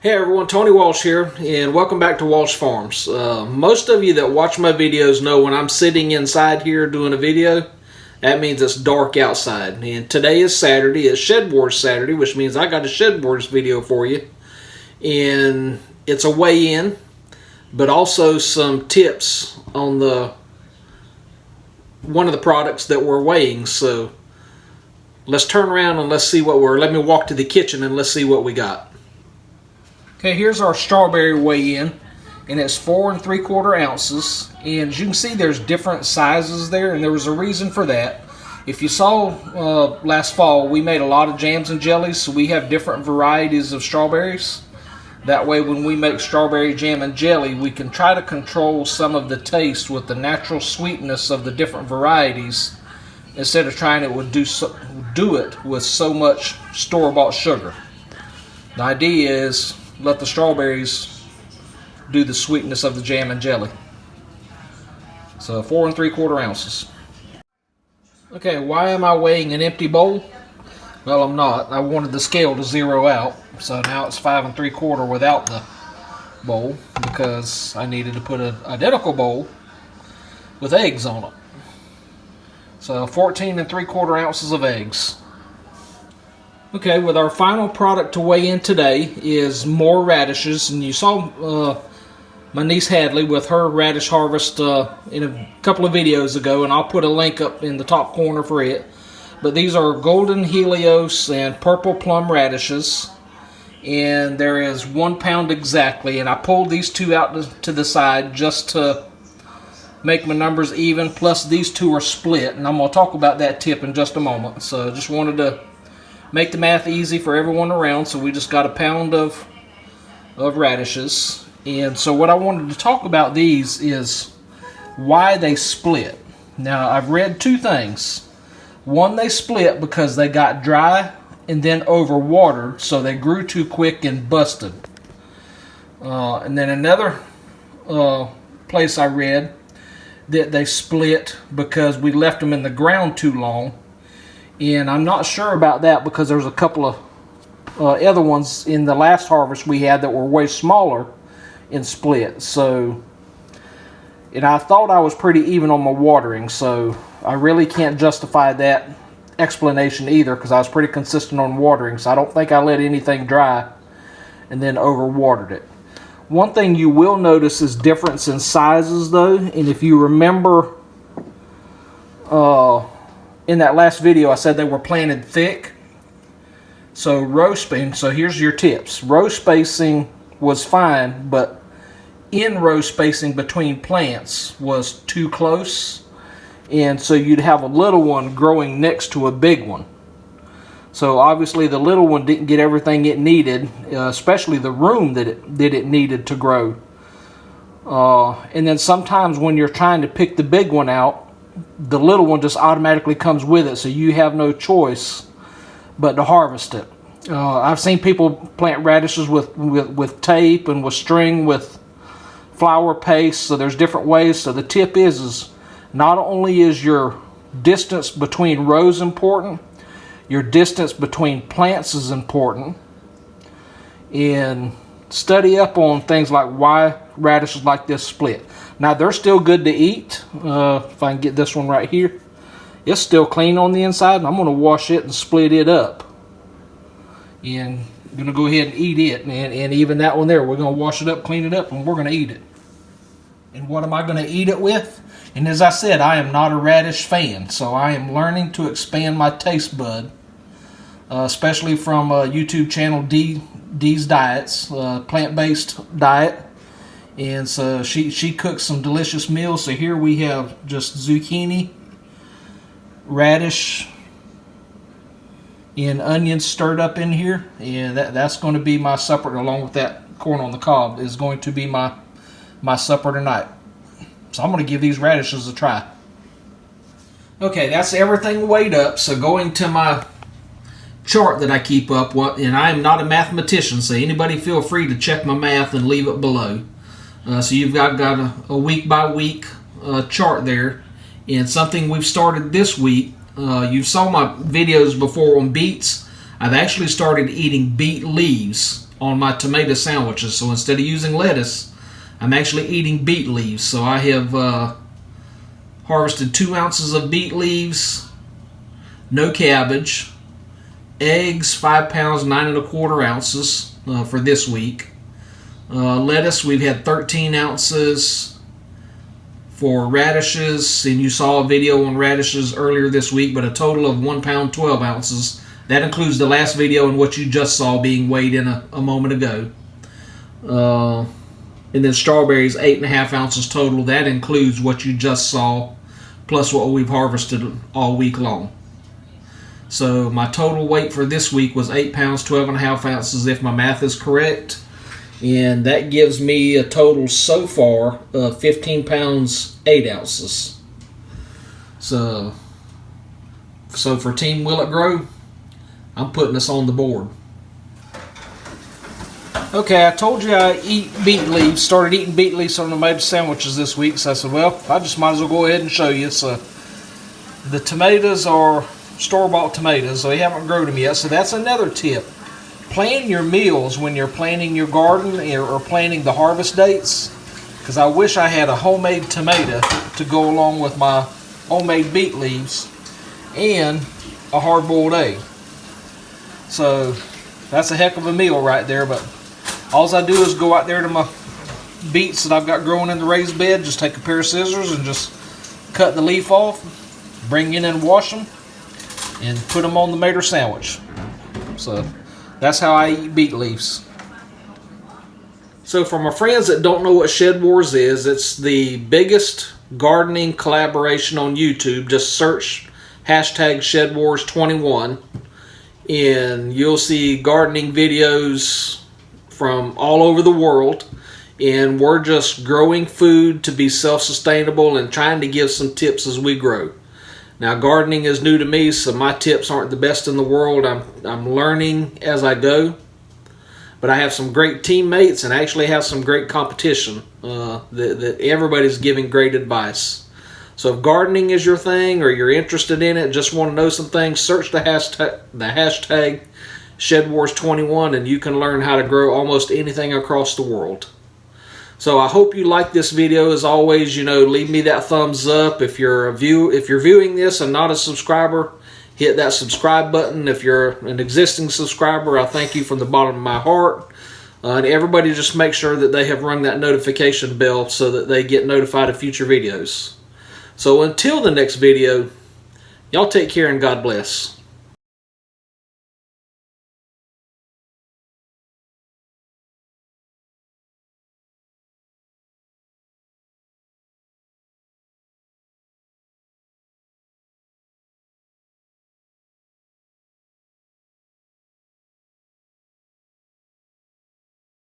Hey everyone, Tony Walsh here, and welcome back to Walsh Farms. Most of you that watch my videos know when I'm sitting inside here doing a video, that means it's dark outside. And today is Saturday, it's SHEDWARS Saturday, which means I got a SHEDWARS video for you. And it's a weigh-in, but also some tips on one of the products that we're weighing. So let's turn around and let me walk to the kitchen and let's see what we got. Okay, here's our strawberry weigh-in, and it's 4 3/4 ounces. And as you can see, there's different sizes there, and there was a reason for that. If you saw last fall, we made a lot of jams and jellies, so we have different varieties of strawberries. That way, when we make strawberry jam and jelly, we can try to control some of the taste with the natural sweetness of the different varieties, instead of trying to do it with so much store-bought sugar. The idea is let the strawberries do the sweetness of the jam and jelly. So 4 3/4 ounces. Okay, why am I weighing an empty bowl? Well, I'm not. I wanted the scale to zero out, so now it's 5 3/4 without the bowl, because I needed to put an identical bowl with eggs on it. So 14 3/4 ounces of eggs. Okay, with our final product to weigh in today is more radishes, and you saw my niece Hadley with her radish harvest in a couple of videos ago, and I'll put a link up in the top corner for it. But these are golden Helios and purple plum radishes, and there is 1 pound exactly, and I pulled these two out to the side just to make my numbers even, plus these two are split, and I'm going to talk about that tip in just a moment. So just wanted to make the math easy for everyone around, so we just got 1 pound of radishes. And so what I wanted to talk about these is why they split. Now, I've read two things. One, they split because they got dry and then overwatered, so they grew too quick and busted. And then another place I read that they split because we left them in the ground too long. And I'm not sure about that, because there's a couple of other ones in the last harvest we had that were way smaller and split. So, and I thought I was pretty even on my watering, so I really can't justify that explanation either, because I was pretty consistent on watering. So I don't think I let anything dry and then overwatered it. One thing you will notice is difference in sizes though, and if you remember in that last video I said they were planted thick. So row spacing, so here's your tips. Row spacing was fine, but in row spacing between plants was too close, and so you'd have a little one growing next to a big one. So obviously the little one didn't get everything it needed, especially the room that it needed to grow. And then sometimes when you're trying to pick the big one out, the little one just automatically comes with it, so you have no choice but to harvest it. I've seen people plant radishes with tape and with string with flour paste, so there's different ways. So the tip is not only is your distance between rows important, your distance between plants is important. And study up on things like why radishes like this split. Now, they're still good to eat. If I can get this one right here, it's still clean on the inside, and I'm going to wash it and split it up. And I'm going to go ahead and eat it. And even that one there, we're going to wash it up, clean it up, and we're going to eat it. And what am I going to eat it with? And as I said, I am not a radish fan, so I am learning to expand my taste bud, especially from YouTube channel D's Diets, plant-based diet. And so she cooks some delicious meals. So here we have just zucchini, radish, and onions stirred up in here. And that's going to be my supper, along with that corn on the cob, is going to be my supper tonight. So I'm going to give these radishes a try. Okay, that's everything weighed up. So going to my chart that I keep up, and I am not a mathematician, so anybody feel free to check my math and leave it below. So you've got a week by week chart there, and something we've started this week. You saw my videos before on beets. I've actually started eating beet leaves on my tomato sandwiches. So instead of using lettuce, I'm actually eating beet leaves. So I have harvested 2 ounces of beet leaves, no cabbage, eggs 5 pounds 9 1/4 ounces for this week. Lettuce, we've had 13 ounces. For radishes, and you saw a video on radishes earlier this week, but a total of 1 pound 12 ounces. That includes the last video and what you just saw being weighed in a moment ago. And then strawberries, 8 1/2 ounces total. That includes what you just saw, plus what we've harvested all week long. So my total weight for this week was 8 pounds 12 1/2 ounces, if my math is correct. And that gives me a total so far of 15 pounds 8 ounces. So for Team Will It Grow, I'm putting us on the board. Okay, I told you I eat beet leaves. Started eating beet leaves on tomato sandwiches this week. So I said, well, I just might as well go ahead and show you. So the tomatoes are store-bought tomatoes. So they haven't grown them yet. So that's another tip. Plan your meals when you're planning your garden or planning the harvest dates, because I wish I had a homemade tomato to go along with my homemade beet leaves and a hard-boiled egg. So that's a heck of a meal right there. But all I do is go out there to my beets that I've got growing in the raised bed, just take a pair of scissors and just cut the leaf off, bring it in and wash them, and put them on the tomato sandwich. So that's how I eat beet leaves. So for my friends that don't know what SHEDWARS is, it's the biggest gardening collaboration on YouTube. Just search hashtag SHEDWARS21 and you'll see gardening videos from all over the world. And we're just growing food to be self-sustainable and trying to give some tips as we grow. Now, gardening is new to me, so my tips aren't the best in the world. I'm learning as I go. But I have some great teammates and actually have some great competition that everybody's giving great advice. So if gardening is your thing or you're interested in it, just want to know some things, search the hashtag SHEDWARS21 and you can learn how to grow almost anything across the world. So I hope you like this video. As always, leave me that thumbs up. If you're viewing this and not a subscriber, hit that subscribe button. If you're an existing subscriber, I thank you from the bottom of my heart. And everybody just make sure that they have rung that notification bell so that they get notified of future videos. So until the next video, y'all take care and God bless.